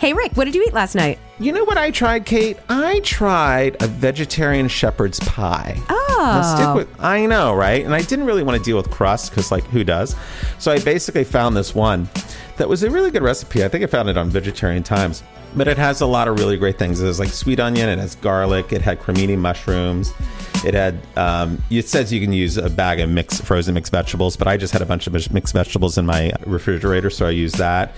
Hey, Rick, what did you eat last night? You know what I tried, Kate? I tried a vegetarian shepherd's pie. Oh. I know, right? And I didn't really want to deal with crust because, like, who does? So I basically found this one that was a really good recipe. I think I found it on Vegetarian Times. But it has a lot of really great things. It has like sweet onion, it has garlic, it had cremini mushrooms. It had, it says you can use a bag of frozen mixed vegetables, but I just had a bunch of mixed vegetables in my refrigerator, so I used that.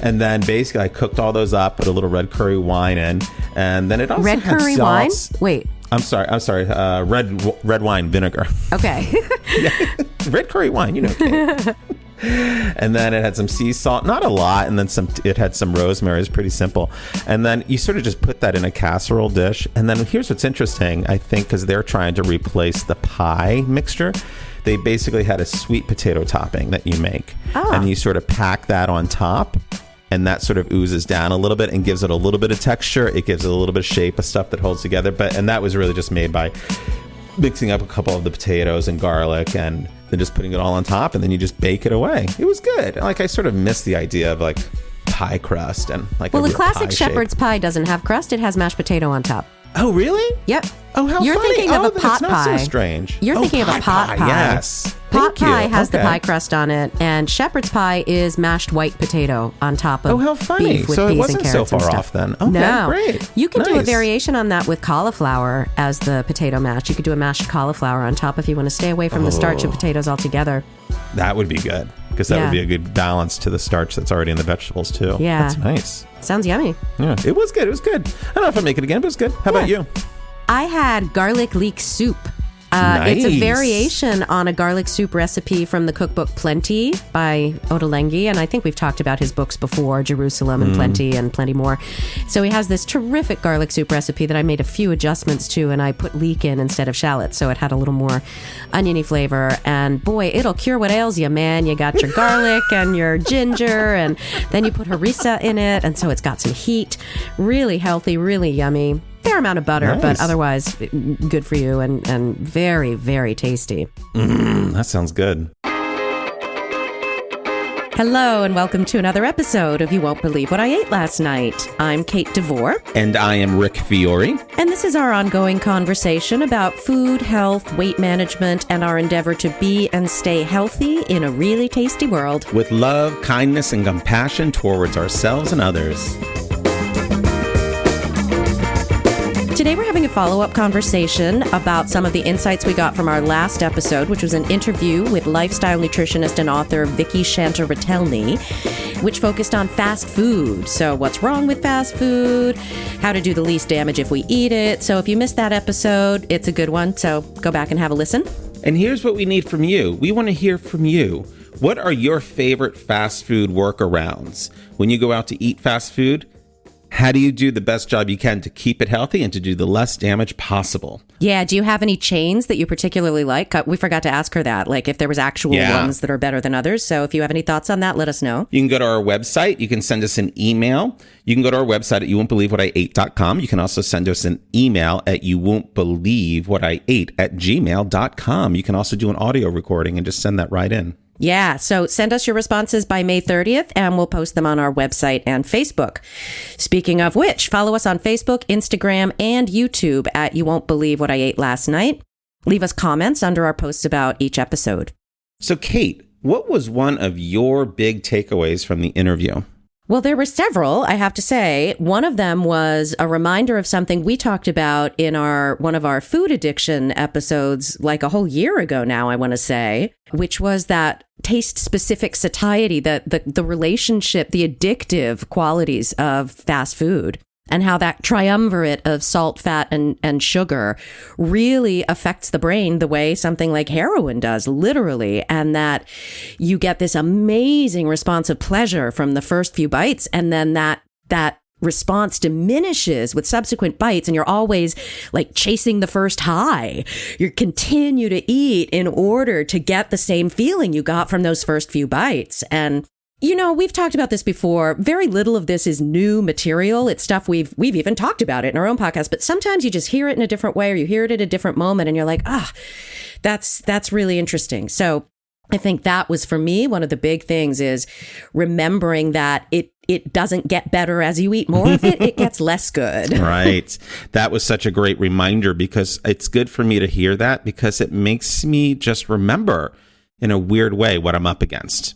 And then basically I cooked all those up, put a little red curry wine in, and then it also Red had curry sauce. wine? Wait. I'm sorry. Red wine vinegar. Okay. Red curry wine, you know. Kate. And then it had some sea salt, not a lot, and then it had some rosemary. It's pretty simple. And then you sort of just put that in a casserole dish. And then here's what's interesting, I think, because they're trying to replace the pie mixture. They basically had a sweet potato topping that you make. And you sort of pack that on top. And that sort of oozes down a little bit and gives it a little bit of texture. It gives it a little bit of shape of stuff that holds together. And that was really just made by mixing up a couple of the potatoes and garlic and then just putting it all on top, and then you just bake it away. It was good. Like, I sort of miss the idea of like pie crust and like Well, a the classic pie shepherd's shape. pie doesn't have crust. It has mashed potato on top. Oh, really? Yep. Oh, how You're funny. thinking of a then pot it's not pie. so strange. You're thinking of a pot pie. Yes. Pot Thank you. pie has the Okay. pie crust on it, and shepherd's pie is mashed white potato on top of Oh, how funny. beef with So it peas wasn't and so carrots and far stuff. off then. Okay, No. great. You can do a Nice. variation on that with cauliflower as the potato mash. You could do a mashed cauliflower on top if you want to stay away from the starch of potatoes altogether. That would be good, because that Yeah. would be a good balance to the starch that's already in the vegetables too. Yeah. That's nice. Sounds yummy. Yeah, it was good. It was good. I don't know if I'll make it again, but it was good. How about you? I had garlic leek soup. It's a Nice. variation on a garlic soup recipe from the cookbook Plenty by Ottolenghi. And I think we've talked about his books before, Jerusalem and Plenty more. So he has this terrific garlic soup recipe that I made a few adjustments to, and I put leek in instead of shallots. So it had a little more oniony flavor. And boy, it'll cure what ails you, man. You got your garlic and your ginger, and then you put harissa in it. And so it's got some heat. Really healthy, really yummy. Fair amount of butter, Nice. but otherwise good for you and very, very tasty. That sounds good. Hello and welcome to another episode of You Won't Believe What I Ate Last Night. I'm Kate DeVore, And I am Rick Fiore. and this is our ongoing conversation about food, health, weight management, and our endeavor to be and stay healthy in a really tasty world. With love, kindness, and compassion towards ourselves and others. Today we're having a follow-up conversation about some of the insights we got from our last episode, which was an interview with lifestyle nutritionist and author Vicki Shanta Retelny, which focused on fast food. So what's wrong with fast food, how to do the least damage if we eat it. So if you missed that episode, it's a good one. So go back and have a listen. And here's what we need from you. We want to hear from you. What are your favorite fast food workarounds? When you go out to eat fast food, how do you do the best job you can to keep it healthy and to do the less damage possible? Yeah. Do you have any chains that you particularly like? We forgot to ask her that, like if there was actual ones that are better than others. So if you have any thoughts on that, let us know. You can go to our website. You can send us an email. You can go to our website at youwon'tbelievewhatIate.com. You can also send us an email at youwon'tbelievewhatIate@gmail.com. You can also do an audio recording and just send that right in. Yeah, so send us your responses by May 30th, and we'll post them on our website and Facebook. Speaking of which, follow us on Facebook, Instagram, and YouTube at You Won't Believe What I Ate Last Night. Leave us comments under our posts about each episode. So, Kate, what was one of your big takeaways from the interview? Well, there were several, I have to say. One of them was a reminder of something we talked about in one of our food addiction episodes like a whole year ago now, I want to say, which was that taste-specific satiety, the relationship, the addictive qualities of fast food. And how that triumvirate of salt, fat, and sugar really affects the brain the way something like heroin does, literally. And that you get this amazing response of pleasure from the first few bites. And then that response diminishes with subsequent bites. And you're always like chasing the first high. You continue to eat in order to get the same feeling you got from those first few bites. And you know, we've talked about this before. Very little of this is new material. It's stuff we've even talked about it in our own podcast. But sometimes you just hear it in a different way, or you hear it at a different moment, and you're like, that's really interesting. So I think that was, for me, one of the big things is remembering that it doesn't get better as you eat more of it. It gets less good. Right. That was such a great reminder, because it's good for me to hear that, because it makes me just remember in a weird way what I'm up against.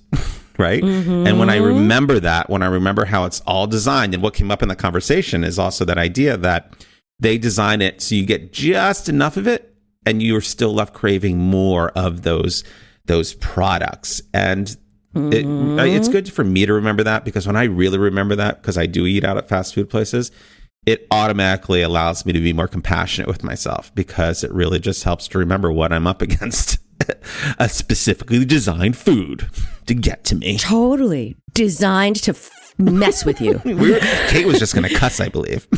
Right. And when I remember that, when I remember how it's all designed, and what came up in the conversation is also that idea that they design it so you get just enough of it and you're still left craving more of those products. And it's good for me to remember that, because when I really remember that, because I do eat out at fast food places, it automatically allows me to be more compassionate with myself, because it really just helps to remember what I'm up against. A specifically designed food to get to me. Totally. Designed to mess with you. Kate was just going to cuss, I believe.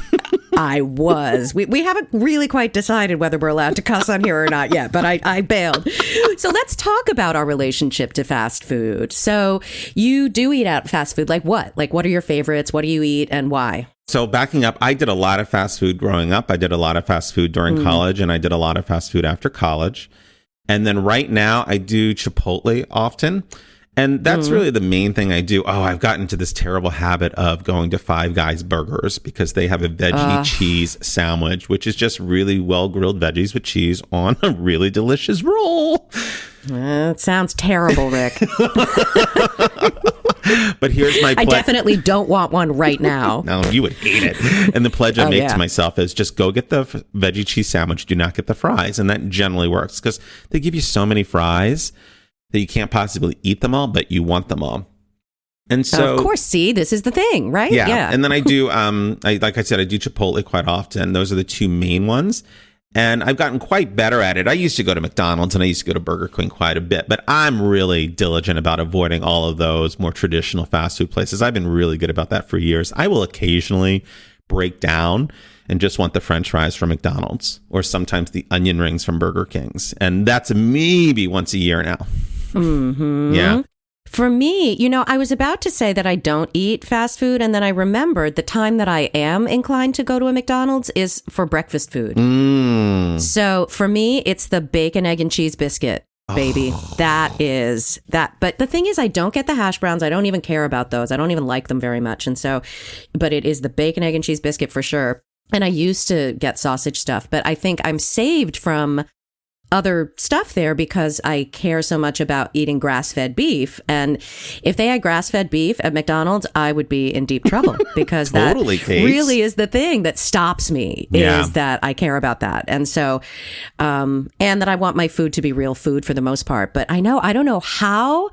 I was. We haven't really quite decided whether we're allowed to cuss on here or not yet, but I bailed. So let's talk about our relationship to fast food. So you do eat out fast food. Like what? Like, what are your favorites? What do you eat and why? So backing up, I did a lot of fast food growing up. I did a lot of fast food during college, and I did a lot of fast food after college. And then right now I do Chipotle often. And that's really the main thing I do. Oh, I've gotten into this terrible habit of going to Five Guys Burgers, because they have a veggie cheese sandwich, which is just really well grilled veggies with cheese on a really delicious roll. It sounds terrible, Rick. But here's my pledge. I definitely don't want one right now. No, you would hate it. And the pledge I make to myself is just go get the veggie cheese sandwich. Do not get the fries. And that generally works, because they give you so many fries that you can't possibly eat them all, but you want them all. And so, of course, see, this is the thing, right? Yeah. And then I do, like I said, I do Chipotle quite often. Those are the two main ones. And I've gotten quite better at it. I used to go to McDonald's and I used to go to Burger King quite a bit, but I'm really diligent about avoiding all of those more traditional fast food places. I've been really good about that for years. I will occasionally break down and just want the French fries from McDonald's, or sometimes the onion rings from Burger King's. And that's maybe once a year now. Yeah. For me, I was about to say that I don't eat fast food, and then I remembered the time that I am inclined to go to a McDonald's is for breakfast food. So for me, it's the bacon, egg, and cheese biscuit, baby. That is that. But the thing is, I don't get the hash browns. I don't even care about those. I don't even like them very much. And so, but it is the bacon, egg, and cheese biscuit for sure. And I used to get sausage stuff, but I think I'm saved from other stuff there because I care so much about eating grass-fed beef. And if they had grass-fed beef at McDonald's, I would be in deep trouble, because Totally, that Kate. really is the thing that stops me, is that I care about that. And so, and that I want my food to be real food for the most part. But I don't know how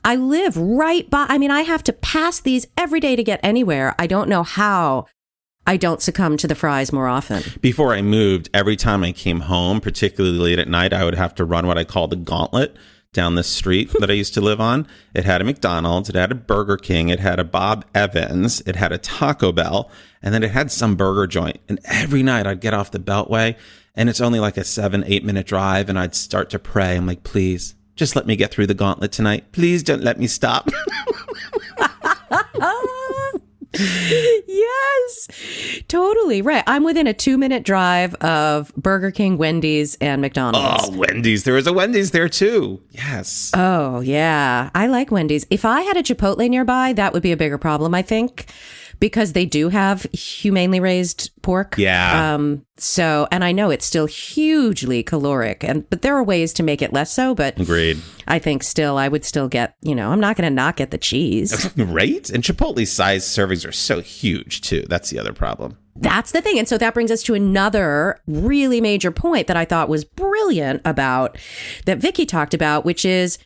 I live right by, I have to pass these every day to get anywhere. I don't know how I don't succumb to the fries more often. Before I moved, every time I came home, particularly late at night, I would have to run what I call the gauntlet down the street that I used to live on. It had a McDonald's, it had a Burger King, it had a Bob Evans, it had a Taco Bell, and then it had some burger joint. And every night I'd get off the Beltway, and it's only like a 7-8 minute drive, and I'd start to pray. I'm like, please, just let me get through the gauntlet tonight. Please don't let me stop. Yes, totally right. I'm within a 2-minute drive of Burger King, Wendy's, and McDonald's. Oh, Wendy's. There is a Wendy's there too. Yes. Oh, yeah. I like Wendy's. If I had a Chipotle nearby, that would be a bigger problem, I think, because they do have humanely raised pork. Yeah. So, and I know it's still hugely caloric, but there are ways to make it less so. But agreed. I think still, I would still get, I'm not going to not get the cheese. Right? And Chipotle's size servings are so huge too. That's the other problem. That's the thing. And so that brings us to another really major point that I thought was brilliant about that Vicki talked about, which is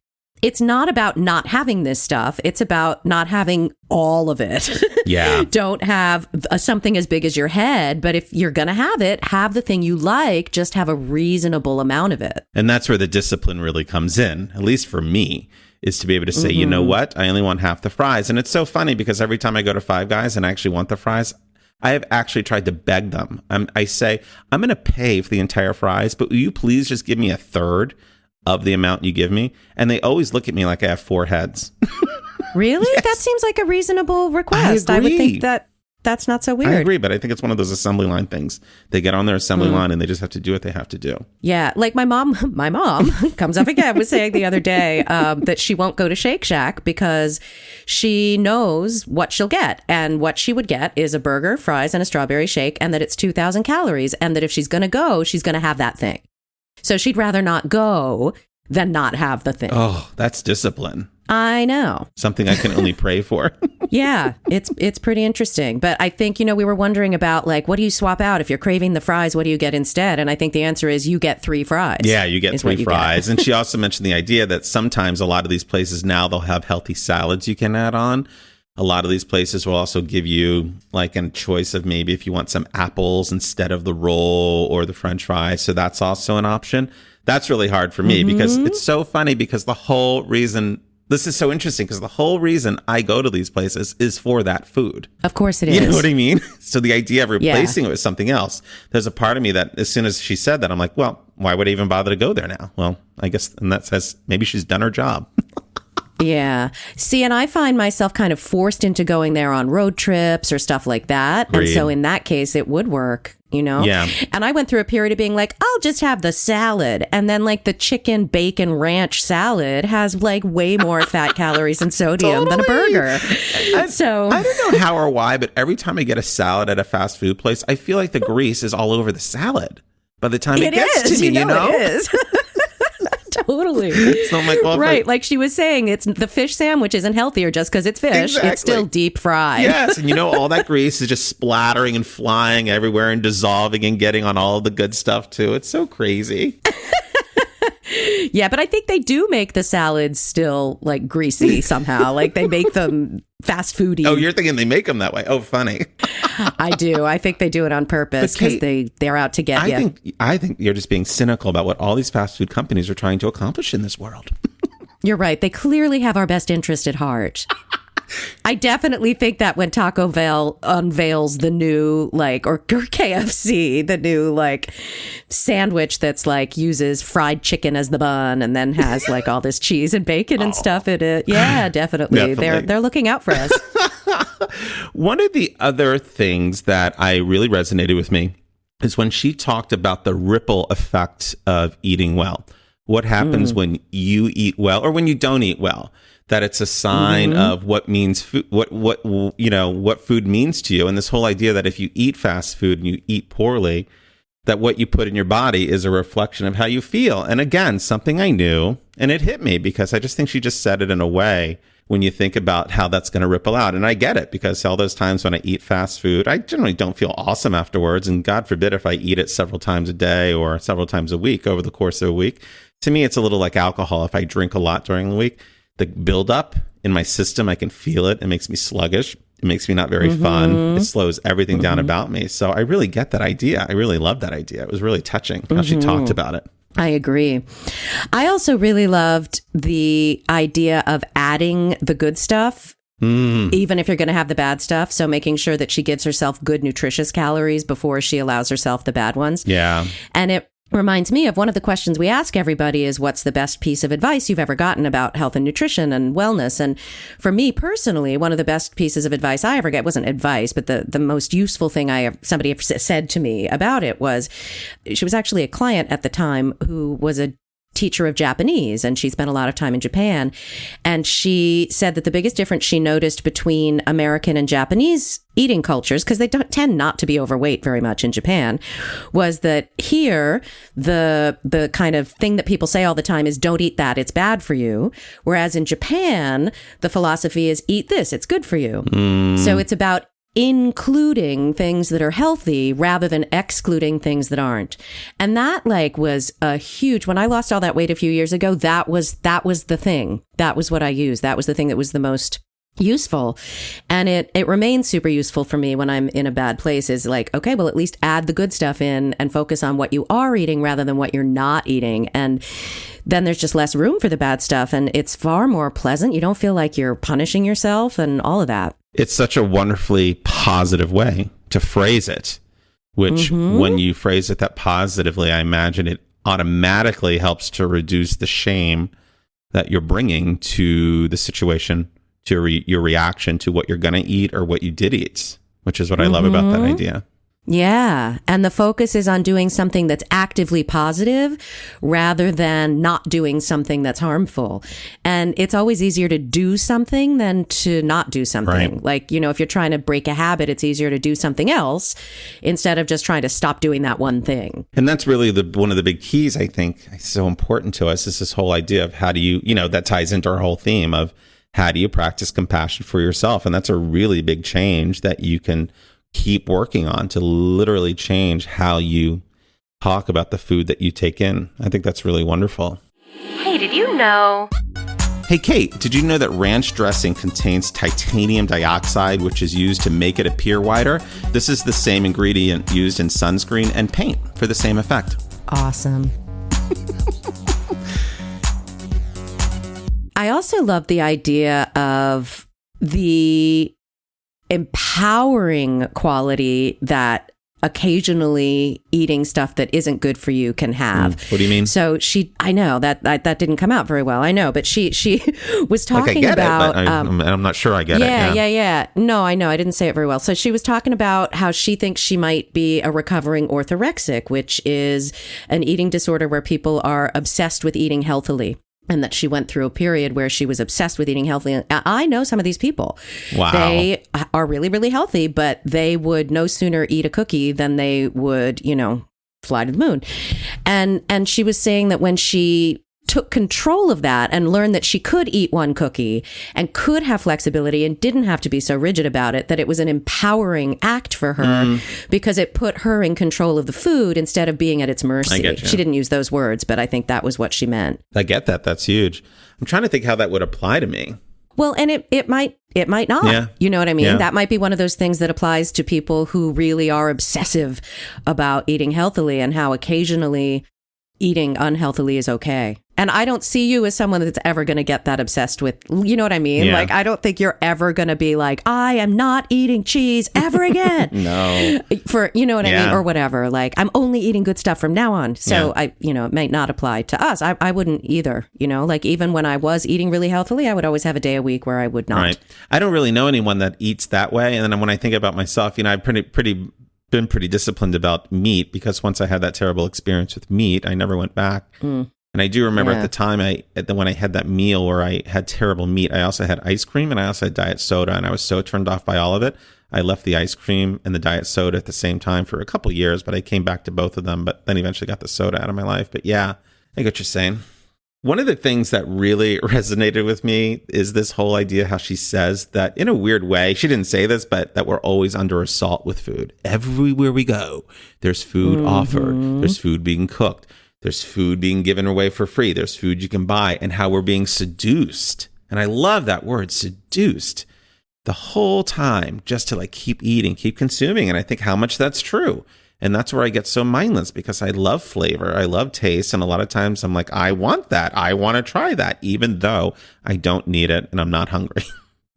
it's not about not having this stuff. It's about not having all of it. Yeah. Don't have something as big as your head. But if you're going to have it, have the thing you like. Just have a reasonable amount of it. And that's where the discipline really comes in, at least for me, is to be able to say, you know what? I only want half the fries. And it's so funny because every time I go to Five Guys and I actually want the fries, I have actually tried to beg them. I say, I'm going to pay for the entire fries, but will you please just give me a third of the amount you give me? And they always look at me like I have 4 heads. Really? Yes. That seems like a reasonable request. I would think that that's not so weird. I agree, but I think it's one of those assembly line things. They get on their assembly line and they just have to do what they have to do. Yeah, like my mom comes up again, was saying the other day that she won't go to Shake Shack because she knows what she'll get. And what she would get is a burger, fries, and a strawberry shake, and that it's 2,000 calories, and that if she's going to go, she's going to have that thing. So she'd rather not go than not have the thing. Oh, that's discipline. I know. Something I can only pray for. Yeah, it's pretty interesting. But I think, we were wondering about, like, what do you swap out? If you're craving the fries, what do you get instead? And I think the answer is you get 3 fries. Yeah, you get 3 fries. And she also mentioned the idea that sometimes a lot of these places now, they'll have healthy salads you can add on. A lot of these places will also give you like a choice of maybe if you want some apples instead of the roll or the French fries. So that's also an option. That's really hard for me because it's so funny because the whole reason... This is so interesting because the whole reason I go to these places is for that food. Of course it is. You know what I mean? So the idea of replacing it with something else, there's a part of me that as soon as she said that, I'm like, well, why would I even bother to go there now? Well, I guess, and that says maybe she's done her job. Yeah. See, and I find myself kind of forced into going there on road trips or stuff like that. Agreed. And so in that case, it would work, Yeah. And I went through a period of being like, I'll just have the salad. And then like the chicken bacon ranch salad has like way more fat, calories, and sodium than a burger. So I don't know how or why, but every time I get a salad at a fast food place, I feel like the grease is all over the salad by the time it gets to me, It is. Totally. So I'm like, well, right. Like she was saying, it's the fish sandwich isn't healthier just because it's fish. Exactly. It's still deep fried. Yes. And all that grease is just splattering and flying everywhere and dissolving and getting on all of the good stuff too. It's so crazy. Yeah, but I think they do make the salads still like greasy somehow. Like they make them fast foody. Oh, you're thinking they make them that way. Oh, funny. I do. I think they do it on purpose because they're out to get you. I think you're just being cynical about what all these fast food companies are trying to accomplish in this world. You're right. They clearly have our best interest at heart. I definitely think that when Taco Bell unveils the new or KFC, the new sandwich that's uses fried chicken as the bun and then has all this cheese and bacon and stuff in it. Yeah, definitely. They're looking out for us. One of the other things that I really resonated with me is when she talked about the ripple effect of eating well. What happens when you eat well or when you don't eat well? That it's a sign of what means food, what food means to you. And this whole idea that if you eat fast food and you eat poorly, that what you put in your body is a reflection of how you feel. And again, something I knew, and it hit me because I just think she just said it in a way when you think about how that's going to ripple out. And I get it because all those times when I eat fast food, I generally don't feel awesome afterwards. And God forbid if I eat it several times a day or several times a week over the course of a week. To me, it's a little like alcohol. If I drink a lot during the week, the buildup in my system, I can feel it. It makes me sluggish. It makes me not very fun. It slows everything down about me. So I really get that idea. I really love that idea. It was really touching how she talked about it. I agree. I also really loved the idea of adding the good stuff, even if you're going to have the bad stuff. So making sure that she gives herself good, nutritious calories before she allows herself the bad ones. Yeah. And it reminds me of one of the questions we ask everybody is what's the best piece of advice you've ever gotten about health and nutrition and wellness? And for me personally, one of the best pieces of advice I ever get wasn't advice, but the most useful thing somebody ever said to me about it was she was actually a client at the time who was a teacher of Japanese, and she spent a lot of time in Japan. And she said that the biggest difference she noticed between American and Japanese eating cultures, because they don't tend not to be overweight very much in Japan, was that here, the kind of thing that people say all the time is don't eat that, it's bad for you. Whereas in Japan, the philosophy is eat this, it's good for you. So it's about including things that are healthy rather than excluding things that aren't. And that was a huge, when I lost all that weight a few years ago, that was the thing. That was what I used. That was the thing that was the most useful. And it remains super useful for me when I'm in a bad place is okay, well, at least add the good stuff in and focus on what you are eating rather than what you're not eating. And then there's just less room for the bad stuff. And it's far more pleasant. You don't feel like you're punishing yourself and all of that. It's such a wonderfully positive way to phrase it, which when you phrase it that positively, I imagine it automatically helps to reduce the shame that you're bringing to the situation, to your reaction to what you're going to eat or what you did eat. which is what I love about that idea. Yeah. And the focus is on doing something that's actively positive rather than not doing something that's harmful. And it's always easier to do something than to not do something. Right. Like, if you're trying to break a habit, it's easier to do something else instead of just trying to stop doing that one thing. And that's really one of the big keys, I think, so important to us is this whole idea of how do you, that ties into our whole theme of how do you practice compassion for yourself? And that's a really big change that you can keep working on to literally change how you talk about the food that you take in. I think that's really wonderful. Hey, did you know? Hey, Kate, did you know that ranch dressing contains titanium dioxide, which is used to make it appear whiter? This is the same ingredient used in sunscreen and paint for the same effect. Awesome. I also love the idea of the empowering quality that occasionally eating stuff that isn't good for you can have. What do you mean? So I know that didn't come out very well. I know, but she was talking about. I'm not sure I get it. Yeah. No, I know. I didn't say it very well. So she was talking about how she thinks she might be a recovering orthorexic, which is an eating disorder where people are obsessed with eating healthily. And that she went through a period where she was obsessed with eating healthy. I know some of these people. Wow. They are really, really healthy, but they would no sooner eat a cookie than they would, fly to the moon. And she was saying that when she took control of that and learned that she could eat one cookie and could have flexibility and didn't have to be so rigid about it, that it was an empowering act for her because it put her in control of the food instead of being at its mercy. I get you. She didn't use those words, but I think that was what she meant. I get that. That's huge. I'm trying to think how that would apply to me. Well, and it might not. Yeah. You know what I mean? Yeah. That might be one of those things that applies to people who really are obsessive about eating healthily and how occasionally eating unhealthily is okay. And I don't see you as someone that's ever going to get that obsessed with, you know what I mean? Yeah. Like, I don't think you're ever going to be like, I am not eating cheese ever again. No. For, you know what I mean? Or whatever. Like, I'm only eating good stuff from now on. So it may not apply to us. I wouldn't either, like even when I was eating really healthily, I would always have a day a week where I would not. Right. I don't really know anyone that eats that way. And then when I think about myself, I've been pretty disciplined about meat because once I had that terrible experience with meat, I never went back. And I do remember at the time when I had that meal where I had terrible meat, I also had ice cream and I also had diet soda, and I was so turned off by all of it. I left the ice cream and the diet soda at the same time for a couple years, but I came back to both of them, but then eventually got the soda out of my life. But yeah, I get what you're saying. One of the things that really resonated with me is this whole idea how she says that in a weird way, she didn't say this, but that we're always under assault with food. Everywhere we go, there's food offered. There's food being cooked. There's food being given away for free. There's food you can buy, and how we're being seduced. And I love that word, seduced, the whole time just to keep eating, keep consuming. And I think how much that's true. And that's where I get so mindless because I love flavor. I love taste. And a lot of times I'm like, I want that. I want to try that, even though I don't need it and I'm not hungry.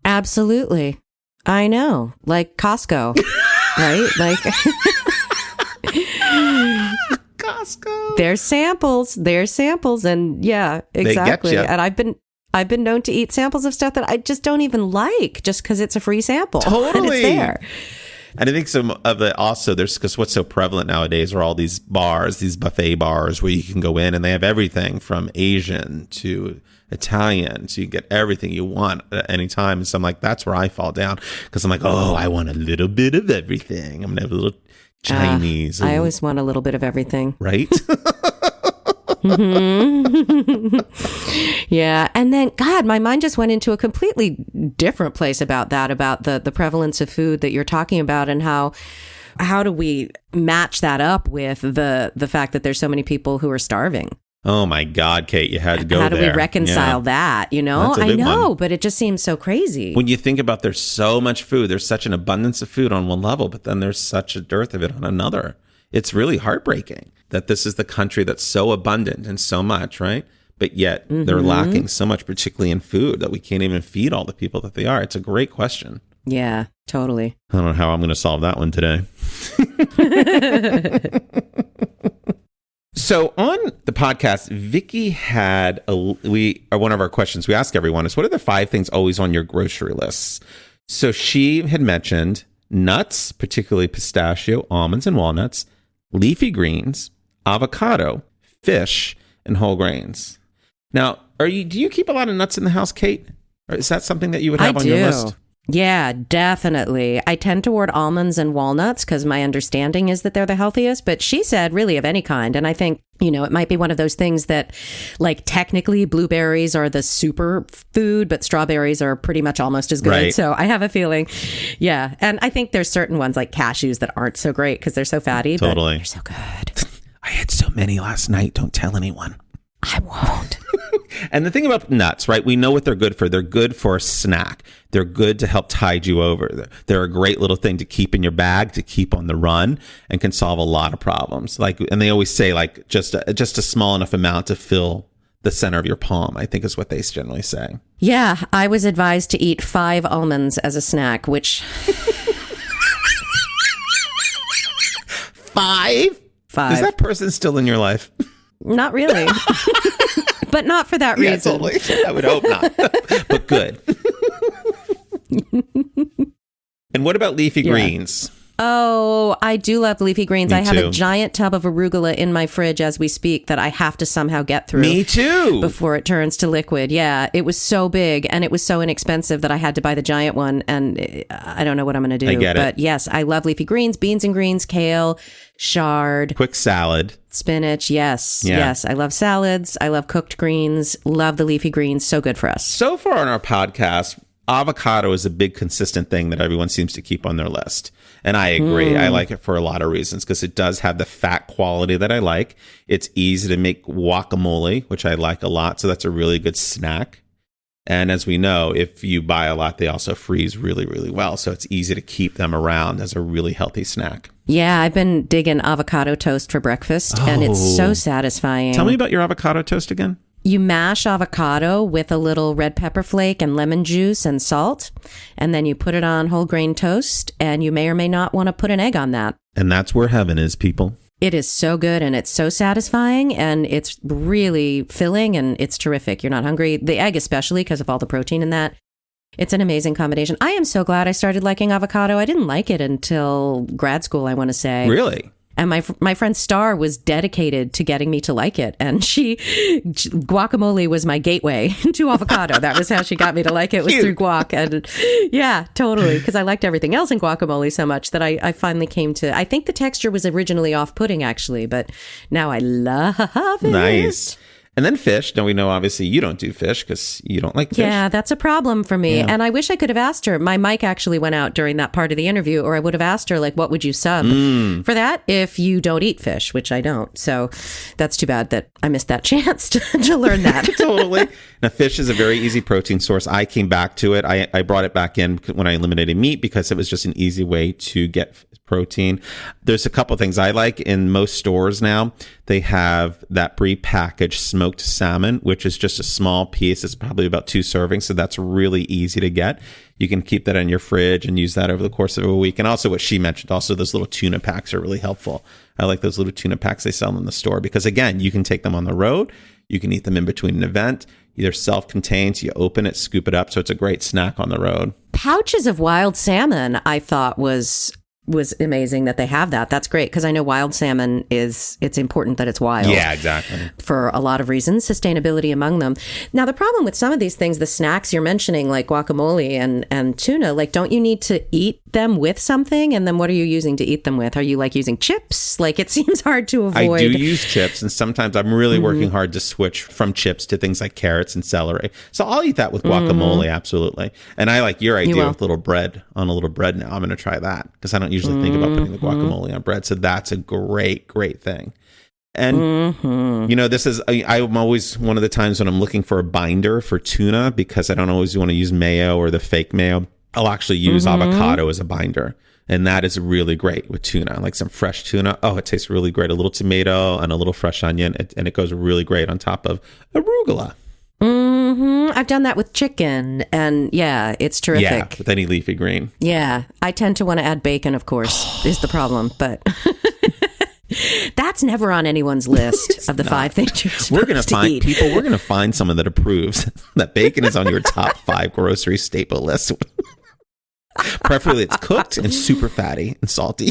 Absolutely. I know. Like Costco, right? Like Costco. There's samples. And yeah, exactly. And I've been known to eat samples of stuff that I just don't even like just because it's a free sample. Totally. And it's there. And I think some of it also, because what's so prevalent nowadays are all these bars, these buffet bars where you can go in and they have everything from Asian to Italian. So you get everything you want at any time. And so I'm like, that's where I fall down because I'm like, oh, I want a little bit of everything. I'm going to have a little Chinese. I always want a little bit of everything. Right? Yeah. And then, God, my mind just went into a completely different place about the prevalence of food that you're talking about and how do we match that up with the fact that there's so many people who are starving? Oh my God, Kate, you had to go there. How do we reconcile that? I know, but it just seems so crazy. When you think about there's so much food, there's such an abundance of food on one level, but then there's such a dearth of it on another. It's really heartbreaking that this is the country that's so abundant and so much, right? But yet they're lacking so much, particularly in food, that we can't even feed all the people that they are. It's a great question. Yeah, totally. I don't know how I'm going to solve that one today. So on the podcast, Vicki had one of our questions we ask everyone is, what are the 5 things always on your grocery lists? So she had mentioned nuts, particularly pistachio, almonds, and walnuts, leafy greens, avocado, fish, and whole grains. Now, do you keep a lot of nuts in the house, Kate? Or is that something that you would have on your list? Yeah, definitely. I tend toward almonds and walnuts because my understanding is that they're the healthiest, but she said really of any kind. And I think, it might be one of those things that, like, technically blueberries are the super food, but strawberries are pretty much almost as good. Right. So I have a feeling, yeah. And I think there's certain ones like cashews that aren't so great because they're so fatty, Totally. But they're so good. I had so many last night. Don't tell anyone. I won't. And the thing about nuts, right? We know what they're good for. They're good for a snack. They're good to help tide you over. They're a great little thing to keep in your bag, to keep on the run, and can solve a lot of problems. And they always say, like, just a small enough amount to fill the center of your palm, I think is what they generally say. Yeah, I was advised to eat 5 almonds as a snack, which... 5? 5. Is that person still in your life? Not really. But not for that reason. Yeah, totally. I would hope not. But good. And what about leafy greens? Oh, I do love leafy greens. Me I have too. a giant tub of arugula in my fridge as we speak that I have to somehow get through. Me too. Before it turns to liquid. Yeah, it was so big and it was so inexpensive that I had to buy the giant one, and I don't know what I'm going to do. I get it. But yes, I love leafy greens, beans and greens, kale, chard, Quick salad. spinach. Yes, Yeah. yes. I love salads. I love cooked greens. Love the leafy greens. So good for us. So far on our podcast, avocado is a big consistent thing that everyone seems to keep on their list. And I agree. I like it for a lot of reasons because it does have the fat quality that I like. It's easy to make guacamole, which I like a lot. So that's a really good snack. And as we know, if you buy a lot, they also freeze really, really well. So it's easy to keep them around as a really healthy snack. Yeah, I've been digging avocado toast for breakfast, and it's so satisfying. Tell me about your avocado toast again. You mash avocado with a little red pepper flake and lemon juice and salt, and then you put it on whole grain toast, and you may or may not want to put an egg on that. And that's where heaven is, people. It is so good, and it's so satisfying, and it's really filling, and it's terrific. You're not hungry. The egg especially, because of all the protein in that. It's an amazing combination. I am so glad I started liking avocado. I didn't like it until grad school, I want to say. Really? And my friend Star was dedicated to getting me to like it. And guacamole was my gateway to avocado. That was how she got me to like it, was through guac. And yeah, totally. Because I liked everything else in guacamole so much that I finally came to, I think the texture was originally off-putting actually, but now I love it. Nice. And then fish. Now we know obviously you don't do fish because you don't like fish. Yeah, that's a problem for me. Yeah. And I wish I could have asked her. My mic actually went out during that part of the interview, or I would have asked her, like, what would you sub for that if you don't eat fish, which I don't. So that's too bad that I missed that chance to learn that. Totally. Now, fish is a very easy protein source. I came back to it. I brought it back in when I eliminated meat because it was just an easy way to get protein. There's a couple things I like in most stores now. They have that prepackaged smoked salmon, which is just a small piece. It's probably about 2 servings. So that's really easy to get. You can keep that in your fridge and use that over the course of a week. And also what she mentioned, also those little tuna packs are really helpful. I like those little tuna packs they sell in the store because, again, you can take them on the road. You can eat them in between an event. They're self-contained. So you open it, scoop it up. So it's a great snack on the road. Pouches of wild salmon, I thought was amazing that they have that. That's great because I know wild salmon it's important that it's wild. Yeah, exactly. For a lot of reasons, sustainability among them. Now, the problem with some of these things, the snacks you're mentioning, like guacamole and tuna, like, don't you need to eat them with something? And then what are you using to eat them with? Are you like using chips? Like, it seems hard to avoid. I do use chips, and sometimes I'm really working hard to switch from chips to things like carrots and celery. So I'll eat that with guacamole, absolutely. And I like your idea with little bread on a little bread now. I'm going to try that because I don't usually think about putting the guacamole on bread. So that's a great, great thing. And, you know, this is, I'm always one of the times when I'm looking for a binder for tuna because I don't always want to use mayo or the fake mayo. I'll actually use avocado as a binder. And that is really great with tuna, like some fresh tuna. Oh, it tastes really great. A little tomato and a little fresh onion. And it goes really great on top of arugula. I've done that with chicken, and yeah, it's terrific. Yeah, with any leafy green. Yeah, I tend to want to add bacon, of course, is the problem, but that's never on anyone's list of the 5 things you're supposed to eat. We're going to find someone that approves that bacon is on your top 5 grocery staple list. Preferably it's cooked and super fatty and salty.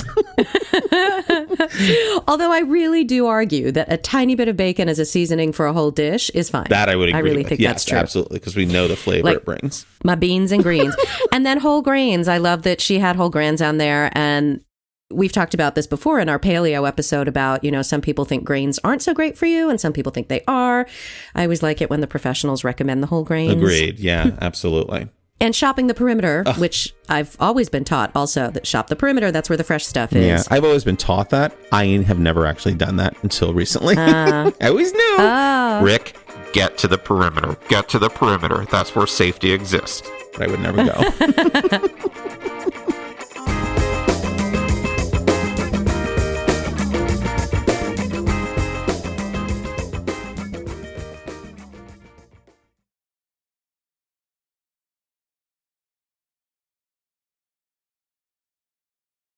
Although I really do argue that a tiny bit of bacon as a seasoning for a whole dish is fine. That I would agree I really with. think Yes, that's true. absolutely, because we know the flavor it brings. My beans and greens. And then whole grains. I love that she had whole grains on there. And we've talked about this before in our paleo episode about, some people think grains aren't so great for you and some people think they are. I always like it when the professionals recommend the whole grains. Agreed. Yeah, absolutely. And shopping the perimeter, which I've always been taught also that shop the perimeter, that's where the fresh stuff is. Yeah, I've always been taught that. I have never actually done that until recently. I always knew. Rick, get to the perimeter. Get to the perimeter. That's where safety exists. But I would never go.